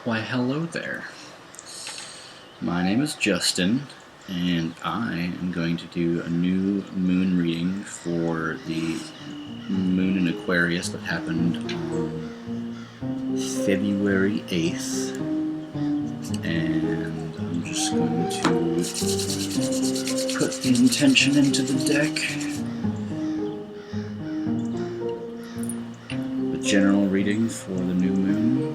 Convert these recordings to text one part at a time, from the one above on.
Why, hello there. My name is Justin, and I am going to do a new moon reading for the moon in Aquarius that happened on February 8th. And I'm just going to put the intention into the deck. The general reading for the new moon.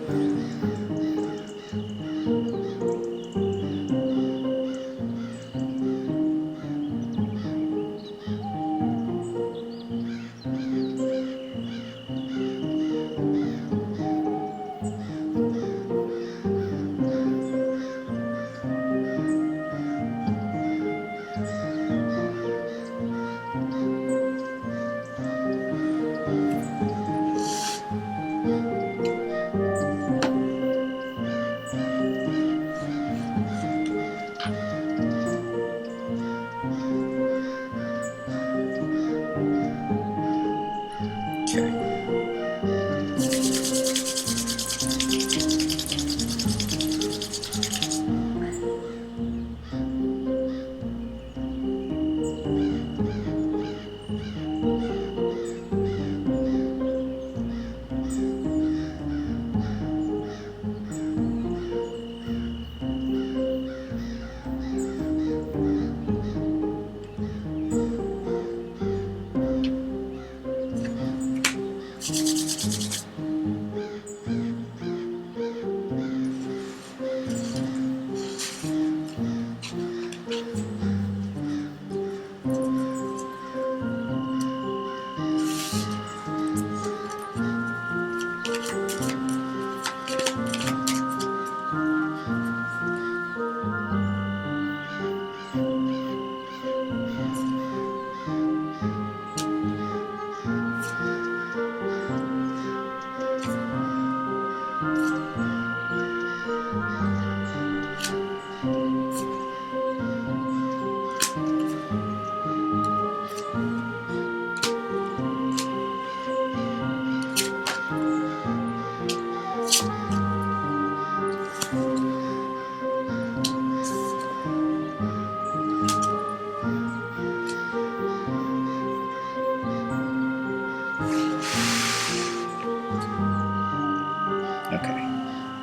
Okay,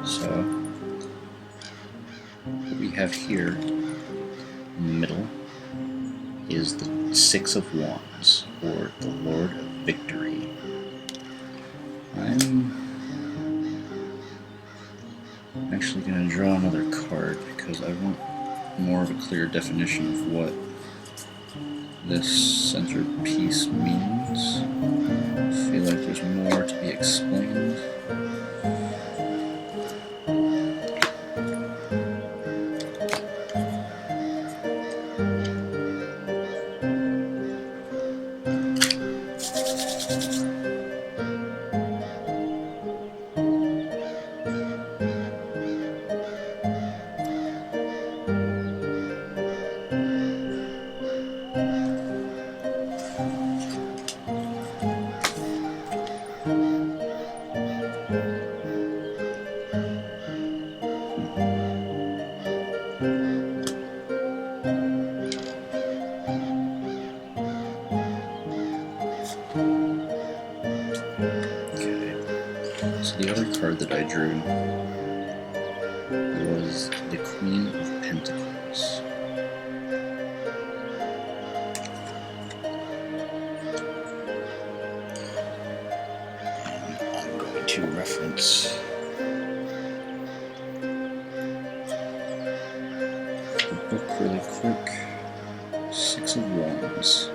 so what we have here in the middle is the Six of Wands, or the Lord of Victory. I'm actually going to draw another card because I want more of a clear definition of what this centerpiece means. I feel like there's more to be explained. So the other card that I drew was the Queen of Pentacles. And I'm going to reference the book really quick. Six of Wands.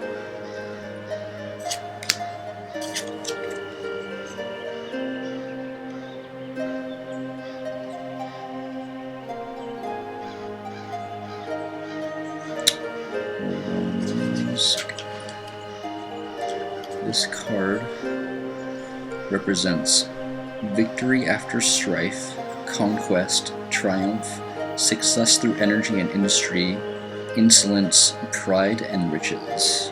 This card represents victory after strife, conquest, triumph, success through energy and industry, insolence, pride, and riches.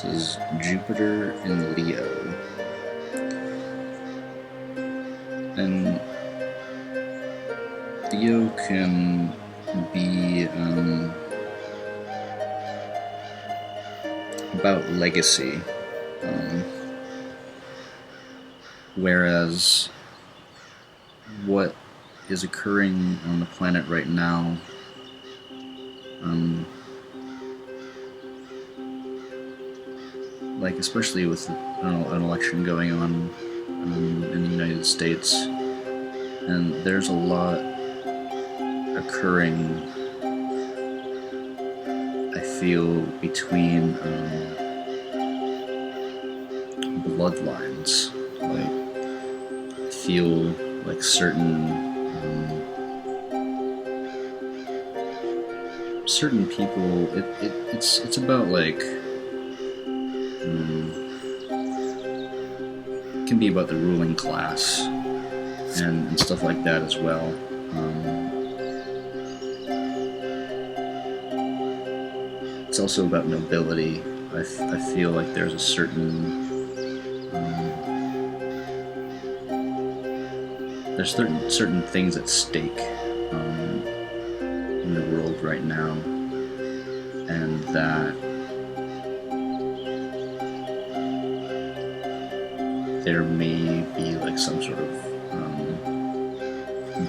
This is Jupiter in Leo. And Leo can be about legacy, whereas what is occurring on the planet right now, like especially with an election going on in the United States, and there's a lot occurring, I feel, between bloodlines. Like, I feel like certain people, it's about like it can be about the ruling class and stuff like that as well. It's also about nobility. I feel like there's a certain there's certain things at stake in the world right now, and that there may be like some sort of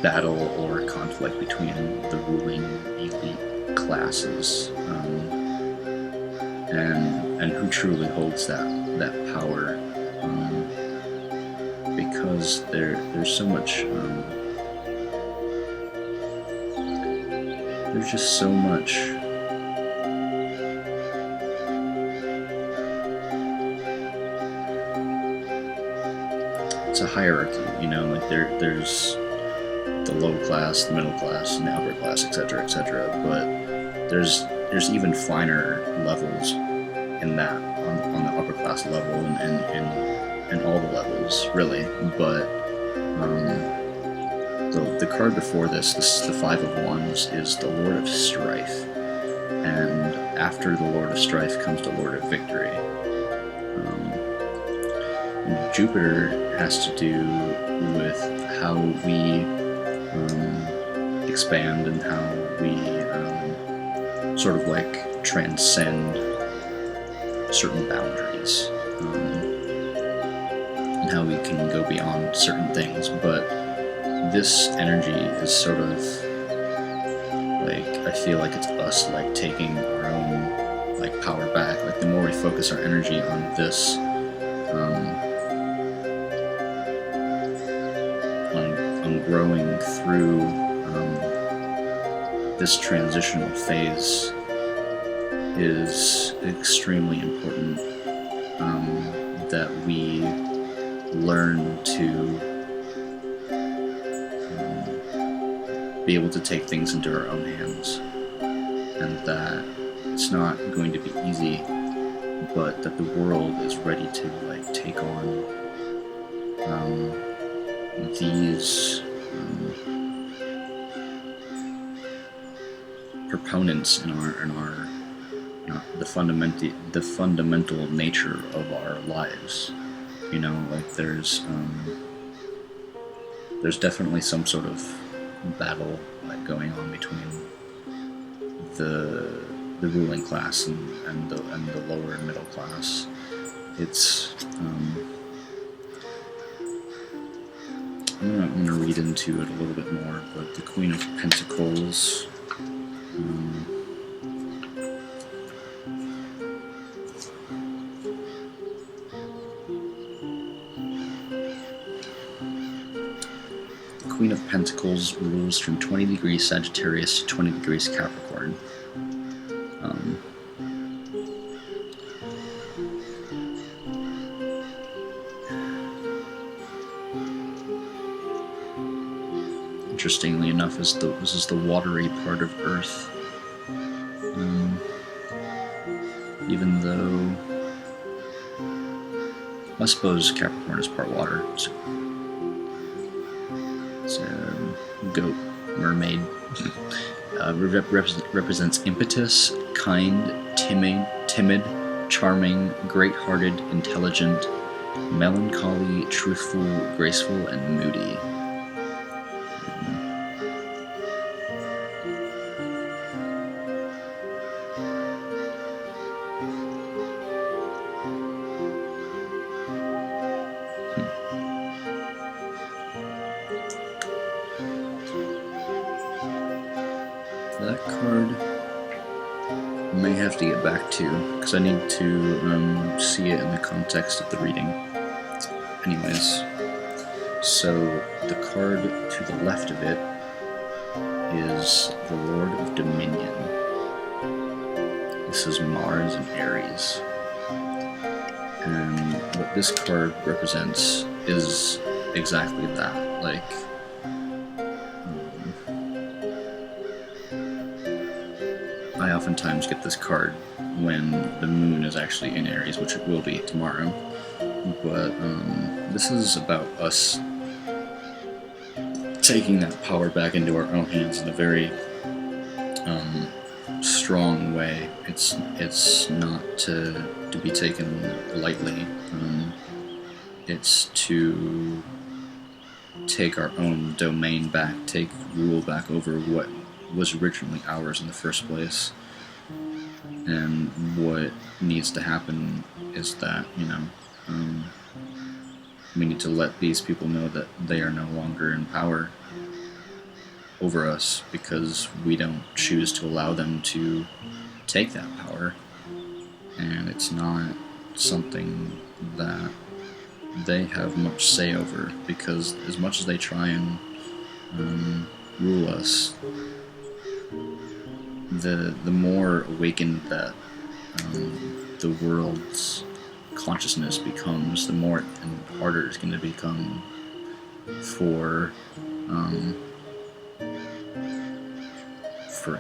battle or conflict between the ruling elite classes, and who truly holds that power, because there's so much there's just so much it's a hierarchy, you know, like there's the low class, the middle class, and the upper class, etc., etc. But there's even finer levels in that, on the upper class level, and all the levels really. But the card before this, the Five of Wands, is the Lord of Strife, and after the Lord of Strife comes the Lord of Victory. And Jupiter has to do with how we expand and how we sort of like transcend certain boundaries, and how we can go beyond certain things. But this energy is sort of like, I feel like it's us like taking our own like power back. Like the more we focus our energy on this, on growing through this transitional phase, is extremely important, that we learn to be able to take things into our own hands, and that it's not going to be easy, but that the world is ready to like take on these proponents in the fundamental nature of our lives. You know, like there's definitely some sort of battle like going on between the ruling class and the lower and middle class. It's I'm gonna read into it a little bit more, but the Queen of Pentacles, the Queen of Pentacles rules from 20 degrees Sagittarius to 20 degrees Capricorn. Interestingly enough, this is the watery part of Earth. Even though I suppose Capricorn is part water. It's a goat, mermaid. Represents impetus, kind, timid, charming, great-hearted, intelligent, melancholy, truthful, graceful, and moody. That card I may have to get back to, because I need to see it in the context of the reading. Anyways, so the card to the left of it is the Lord of Dominion. This is Mars and Aries. And what this card represents is exactly that. Like, I oftentimes get this card when the moon is actually in Aries, which it will be tomorrow. But this is about us taking that power back into our own hands in a very strong way. It's not to be taken lightly. It's to take our own domain back, take rule back over what was originally ours in the first place. And what needs to happen is that, we need to let these people know that they are no longer in power over us, because we don't choose to allow them to take that power. And it's not something that they have much say over, because as much as they try and rule us, the more awakened that the world's consciousness becomes, the more and harder it's going to become for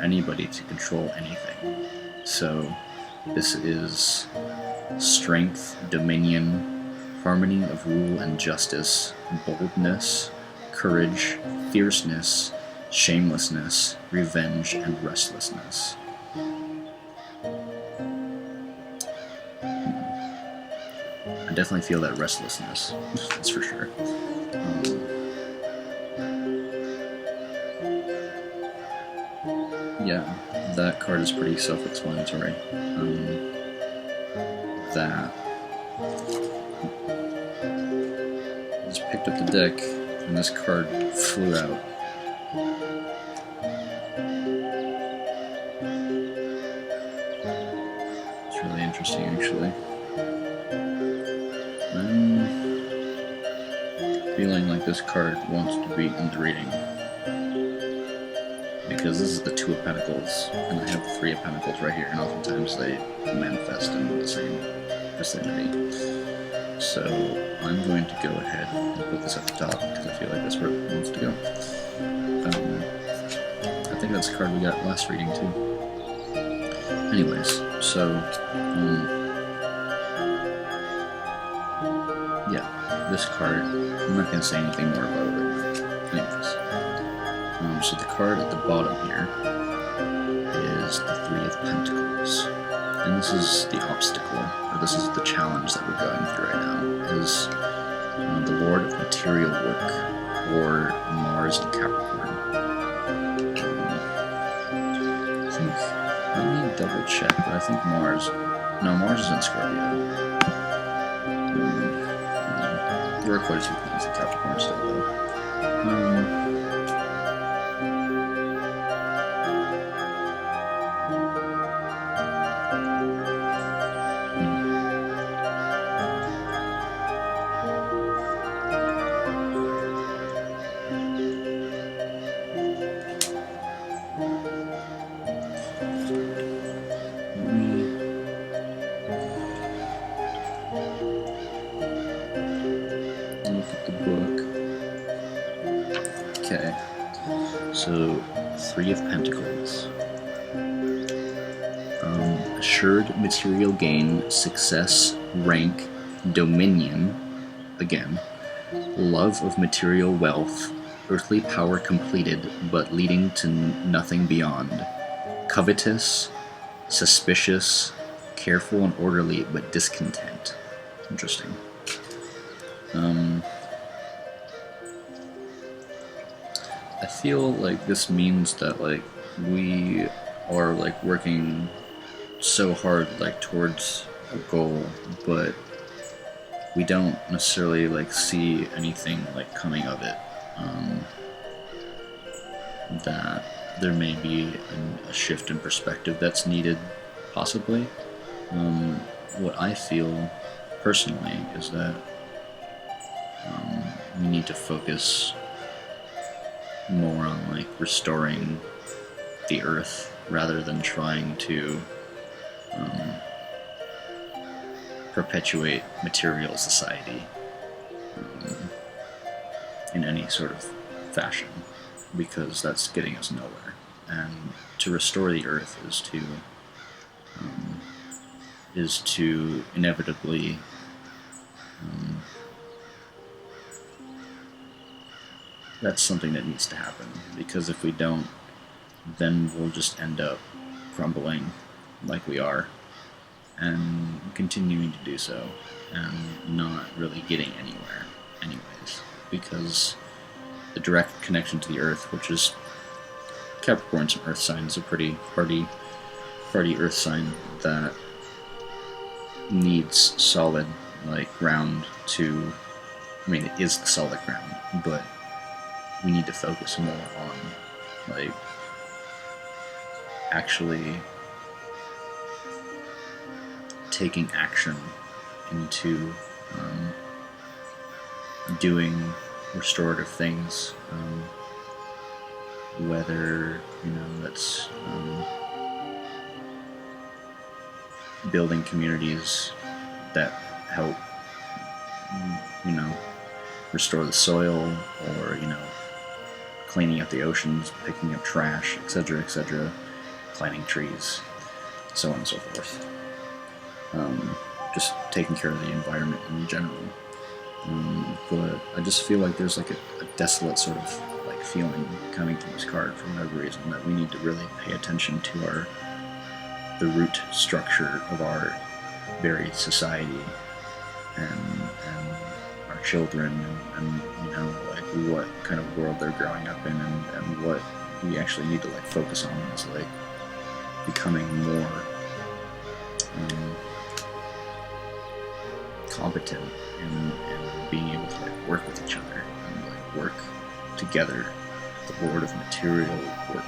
anybody to control anything. So this is strength, dominion, harmony of rule and justice, boldness, courage, fierceness, shamelessness, revenge, and restlessness. I definitely feel that restlessness, that's for sure. Yeah, that card is pretty self-explanatory. That I just picked up the deck, and this card flew out. It's really interesting, actually. I'm feeling like this card wants to be in the reading, because this is the Two of Pentacles, and I have the Three of Pentacles right here, and oftentimes they manifest in the same vicinity. So I'm going to go ahead and put this at the top, because I feel like that's where it wants to go. I think that's the card we got last reading too. Anyways, so yeah, this card, I'm not going to say anything more about it. Anyways, so the card at the bottom here is the Three of Pentacles. And this is the obstacle, or this is the challenge that we're going through right now, is the Lord of Material Work, or Mars and Capricorn. I think, let me double check, but I think Mars is in Scorpio. There are quite a few things in Capricorn still, though. Okay, so Three of Pentacles. Assured material gain, success, rank, dominion, again, love of material wealth, earthly power completed, but leading to nothing beyond, covetous, suspicious, Careful and orderly, but discontent. Interesting. I feel like this means that like we are like working so hard like towards a goal, but we don't necessarily like see anything like coming of it. That there may be a shift in perspective that's needed, possibly. What I feel personally is that we need to focus more on like restoring the earth rather than trying to perpetuate material society in any sort of fashion, because that's getting us nowhere. And to restore the earth is to inevitably that's something that needs to happen, because if we don't, then we'll just end up crumbling like we are and continuing to do so and not really getting anywhere anyways, because the direct connection to the earth, which is Capricorn's an earth sign, is a pretty hardy earth sign that needs solid like ground to, I mean, it is the solid ground, but we need to focus more on like actually taking action into doing restorative things, whether that's building communities that help restore the soil, or cleaning up the oceans, picking up trash, etc., planting trees, so on and so forth. Just taking care of the environment in general. But I just feel like there's like a desolate sort of like feeling coming from this card for whatever reason, that we need to really pay attention to the root structure of our very society and our children, and like what kind of world they're growing up in, and what we actually need to like focus on is like becoming more competent in being able to like work with each other and like work together, the Lord of material work.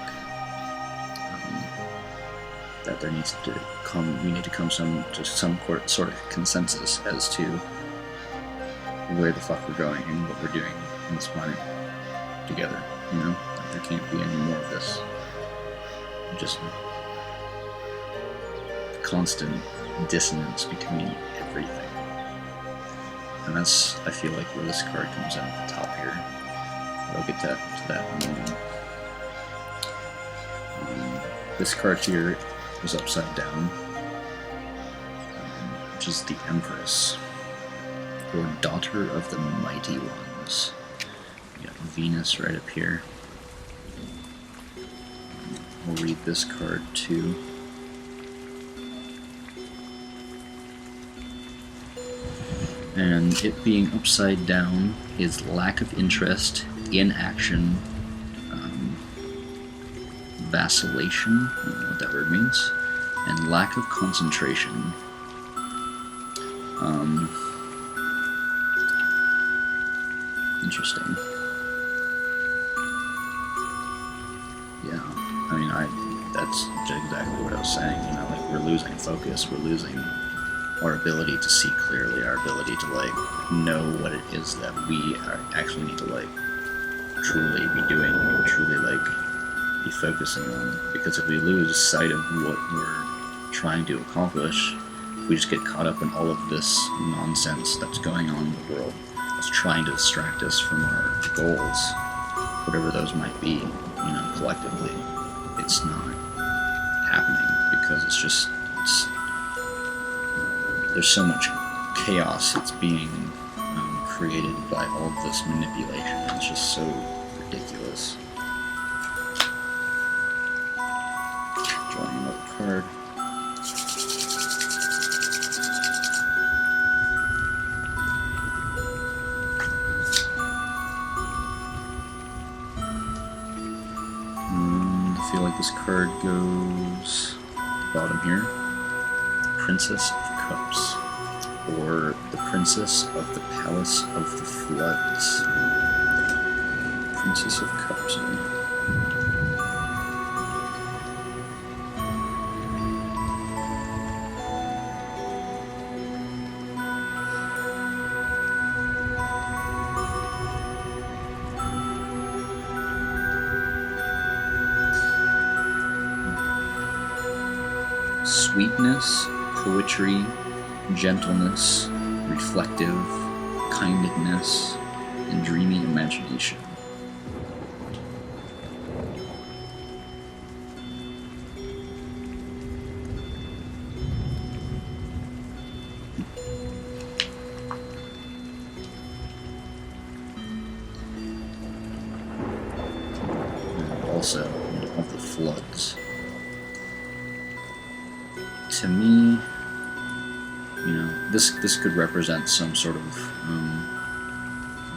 That there needs to come, we need to come to some sort of consensus as to where the fuck we're going and what we're doing on this planet together. Like there can't be any more of this just constant dissonance between everything. And that's, I feel like, where this card comes in at the top here. I'll get to that in a moment. This card here is upside down, which is the Empress, or Daughter of the Mighty Ones. We got Venus right up here. We'll read this card too. And it being upside down is lack of interest, inaction, vacillation, I don't know what that word means, and lack of concentration. Interesting. Yeah, I mean, that's exactly what I was saying, like we're losing focus, we're losing our ability to see clearly, our ability to like know what it is that we actually need to like truly be doing, truly like be focusing on. Because if we lose sight of what we're trying to accomplish, we just get caught up in all of this nonsense that's going on in the world, that's trying to distract us from our goals, whatever those might be, collectively. It's not happening because there's so much chaos that's being created by all of this manipulation. It's just so ridiculous. Drawing another card. feel like this card goes bottom here. Princess of Cups, or the Princess of the Palace of the Floods. Princess of Cups. Sweetness, poetry, gentleness, reflective, kindness, and dreamy imagination. And also of the floods. To me, this could represent some sort of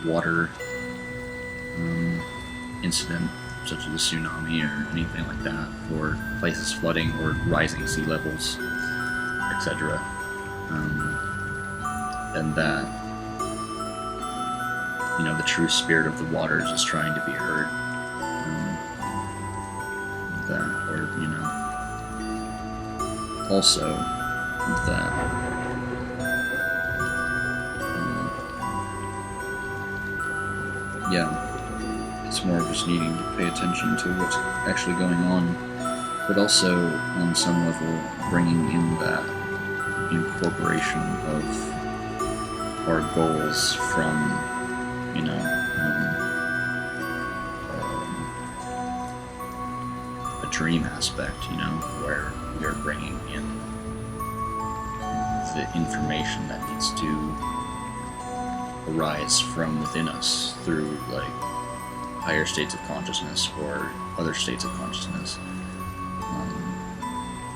water incident, such as a tsunami or anything like that, or places flooding or rising sea levels, etc. And that, the true spirit of the waters is trying to be heard. Also, that it's more of just needing to pay attention to what's actually going on, but also on some level bringing in that incorporation of our goals from a dream aspect, where we are bringing in the information that needs to arise from within us through higher states of consciousness or other states of consciousness,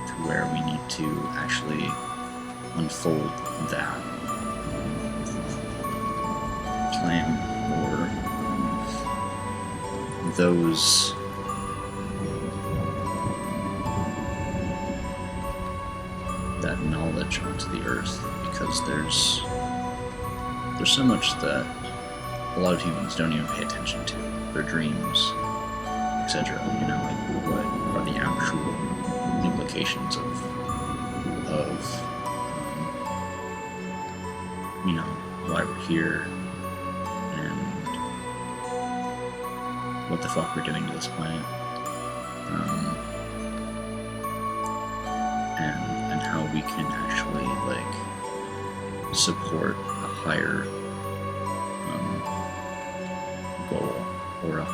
to where we need to actually unfold that plan or those that knowledge onto the earth, because there's so much that a lot of humans don't even pay attention to, their dreams, etc. What are the actual implications of why we're here and what the fuck we're doing to this planet, and how we can actually support a higher goal, or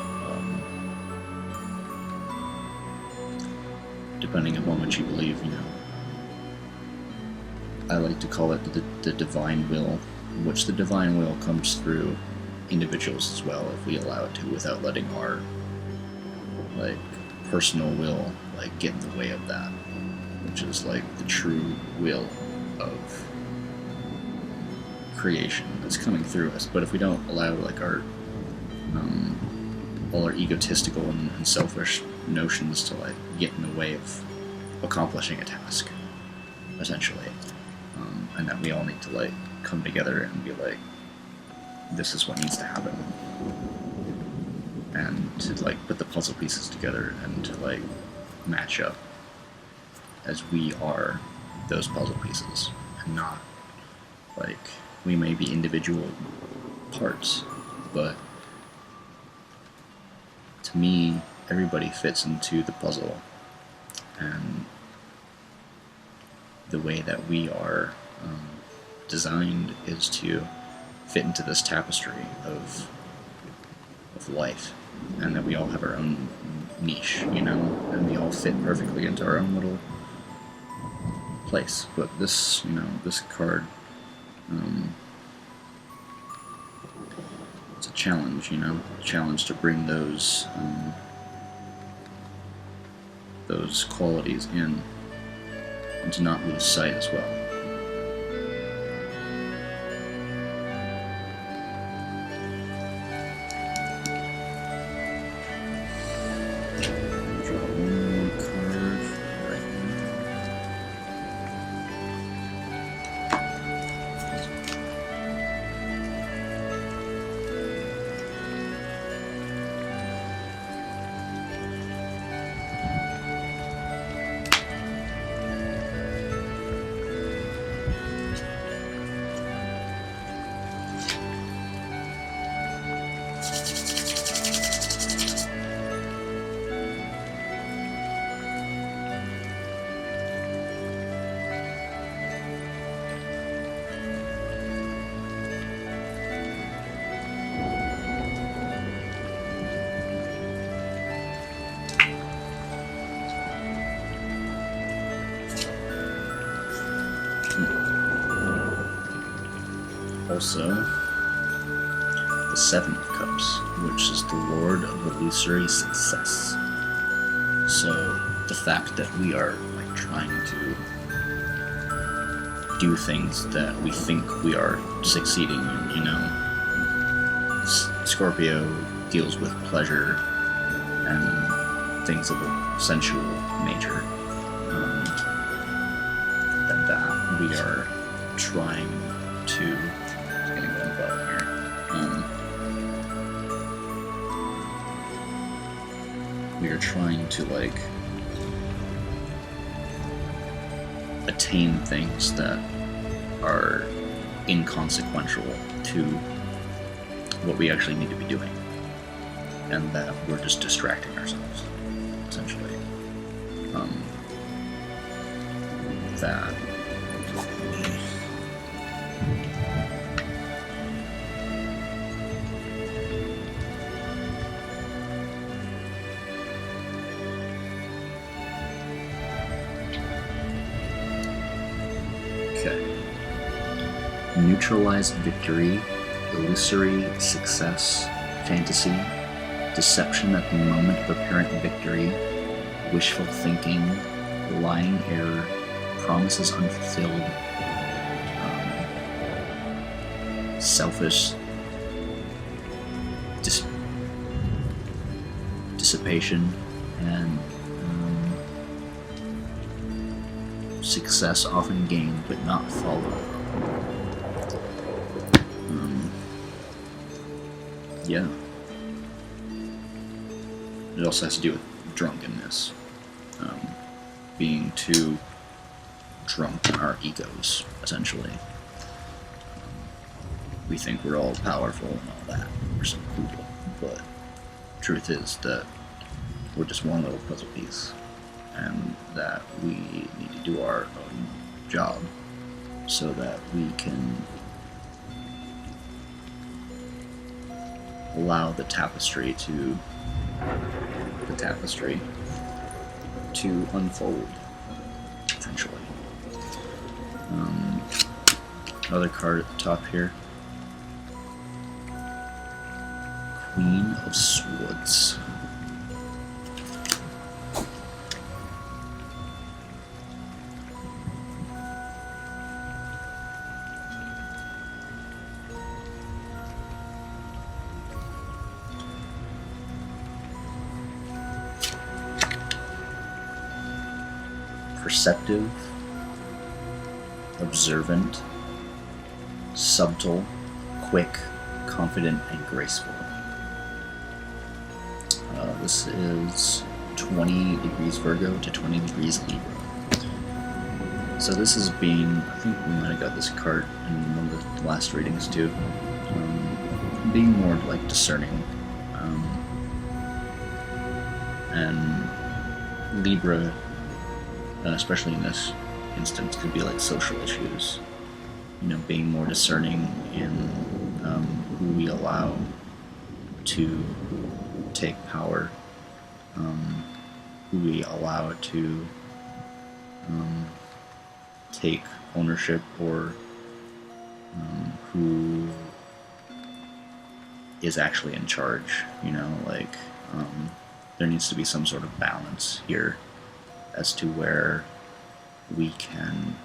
depending upon what you believe, I like to call it the divine will, which the divine will comes through individuals as well, if we allow it to, without letting our personal will get in the way of that, which is the true will of creation that's coming through us. But if we don't allow our all our egotistical and selfish notions to get in the way of accomplishing a task, essentially, and that we all need to come together and be this is what needs to happen, and to put the puzzle pieces together and to match up as we are those puzzle pieces, and not we may be individual parts, but to me everybody fits into the puzzle, and the way that we are designed is to fit into this tapestry of life, and that we all have our own niche, and we all fit perfectly into our own little place. But this, this card, it's a challenge, challenge to bring those qualities in, and to not lose sight as well. Draw one. also the Seven of Cups, which is the Lord of illusory success. So the fact that we are like trying to do things that we think we are succeeding in, you know. Scorpio deals with pleasure and things of a sensual nature. And that we are trying to... It's getting one button here. We are trying to like attain things that are inconsequential to what we actually need to be doing, and that we're just distracting ourselves, essentially. That okay. Neutralize victory, illusory success, fantasy, deception at the moment of apparent victory, wishful thinking, lying error, promises unfulfilled, selfish dissipation, and success often gained but not followed. Yeah. It also has to do with drunkenness. Being too drunk in our egos, essentially. We think we're all powerful and all that. We're so cool. But truth is that we're just one little puzzle piece. And that we need to do our own job so that we can allow the tapestry to unfold, essentially. Another card at the top here. Queen of Swords. Perceptive, observant, subtle, quick, confident, and graceful. This is 20 degrees Virgo to 20 degrees Libra. So this is being, I think we might have got this card in one of the last readings too, being more like discerning. And Libra, especially in this instance, could be like social issues. You know, being more discerning in who we allow to take power, who we allow to take ownership, or who is actually in charge. You know, like there needs to be some sort of balance here as to where we can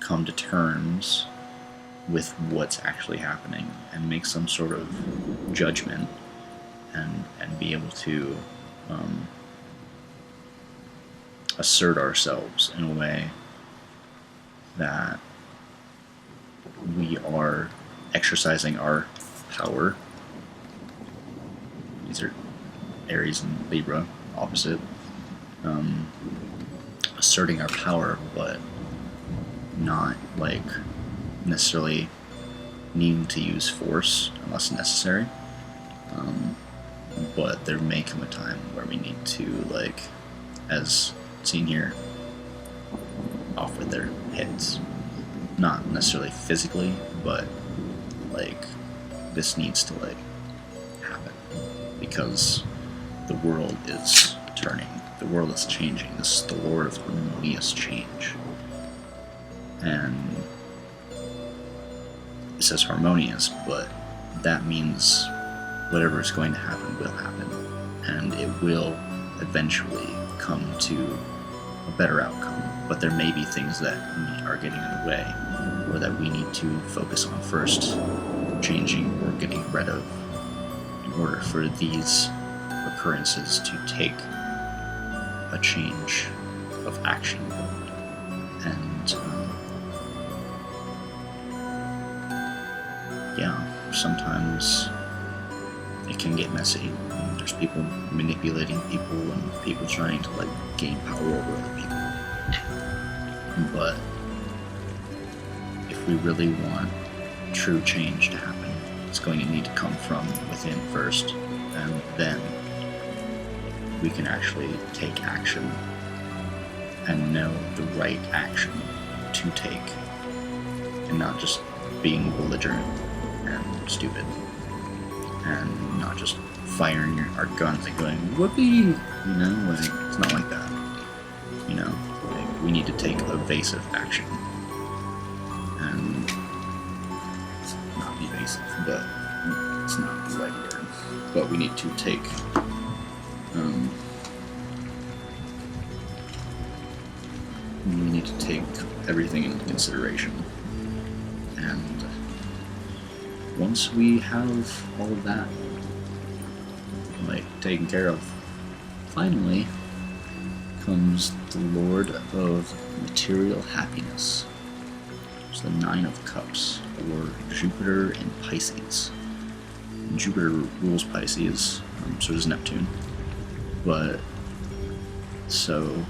come to terms with what's actually happening and make some sort of judgment and be able to assert ourselves in a way that we are exercising our power. These are Aries and Libra, opposite. Asserting our power, but not like necessarily needing to use force unless necessary. But there may come a time where we need to, like, as seen here, off with their heads. Not necessarily physically, but like this needs to like happen because the world is turning. The world is changing. This is the Lord of harmonious change. And it says harmonious, but that means whatever is going to happen will happen, and it will eventually come to a better outcome. But there may be things that are getting in the way, or that we need to focus on first, changing or getting rid of, in order for these occurrences to take a change of action. And yeah, sometimes it can get messy. There's people manipulating people and people trying to like gain power over other people. But if we really want true change to happen, it's going to need to come from within first, and then we can actually take action and know the right action to take, and not just being belligerent and stupid, and not just firing our guns and going whoopee, like it's not like that. Like, we need to take evasive action, and not evasive, but it's not the right word. But we need to take everything into consideration. And once we have all of that taken care of, finally comes the Lord of Material Happiness. It's the 9 of Cups, or Jupiter in Pisces. And Jupiter rules Pisces, so does Neptune. But so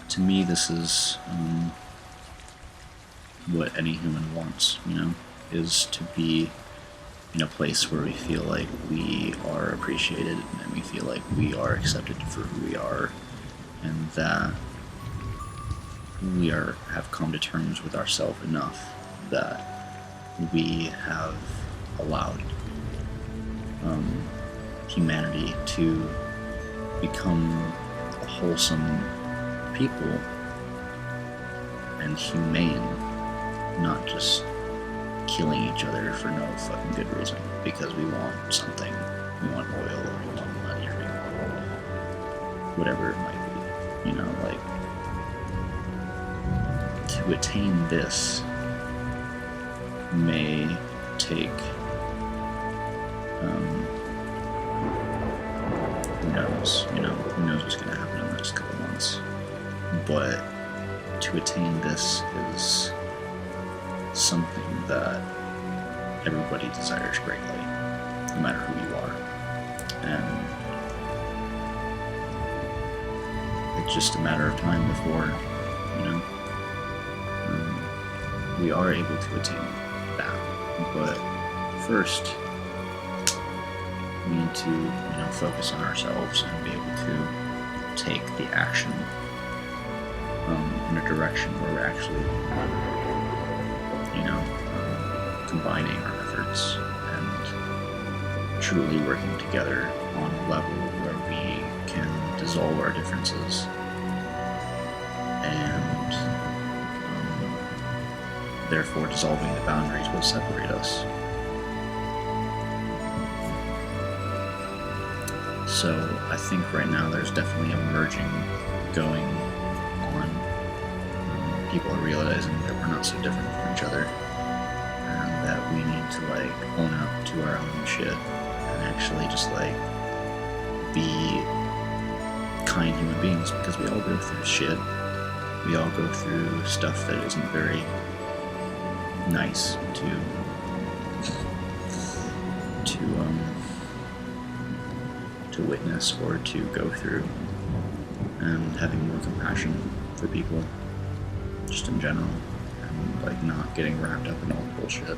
to me, this is what any human wants, is to be in a place where we feel like we are appreciated and we feel like we are accepted for who we are, and that we have come to terms with ourselves enough that we have allowed humanity to become a wholesome people and humane, not just killing each other for no fucking good reason because we want something. We want oil, or we want money, or we want whatever it might be. To attain this may take who knows what's going to happen in the next couple months. But to attain this is something that everybody desires greatly, no matter who you are. And it's just a matter of time before, we are able to attain that. But first, we need to, focus on ourselves and be able to take the action in a direction where we're actually, combining our efforts and truly working together on a level where we can dissolve our differences and therefore dissolving the boundaries will separate us. So I think right now there's definitely a merging going on. People are realizing that we're not so different from each other, and that we need to own up to our own shit and actually just be kind human beings, because we all go through shit. We all go through stuff that isn't very nice to witness or to go through, and having more compassion for people just in general, and not getting wrapped up in all the bullshit,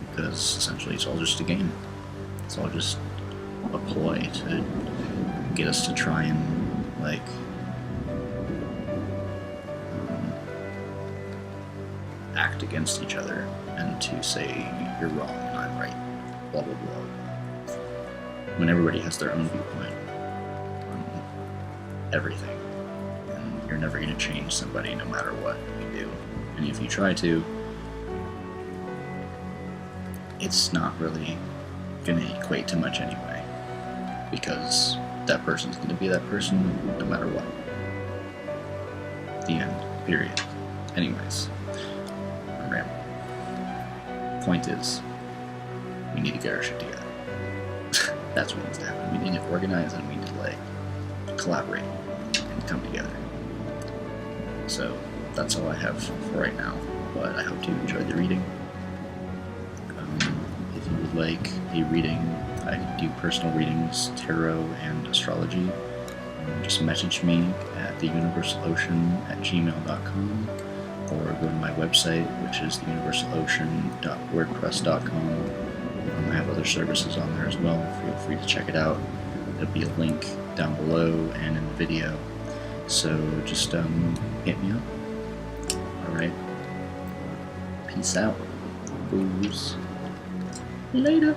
because essentially it's all just a game. It's all just a ploy to get us to try and act against each other, and to say you're wrong and I'm right, blah blah blah, when everybody has their own viewpoint. everything. And you're never going to change somebody no matter what you do. And if you try to, it's not really going to equate to much anyway, because that person's going to be that person no matter what. The end. Period. Anyways, I'm rambling. Point is, we need to get our shit together. That's what needs to happen. We need to organize, and we need to collaborate and come together. So that's all I have for right now, but I hope you enjoyed the reading. If you would like a reading, I do personal readings, tarot, and astrology. Just message me at theuniversalocean@gmail.com, or go to my website, which is theuniversalocean.wordpress.com. I have other services on there as well. Feel free to check it out. There'll be a link down below and in the video. So just hit me up. Alright. Peace out. Booze. Later.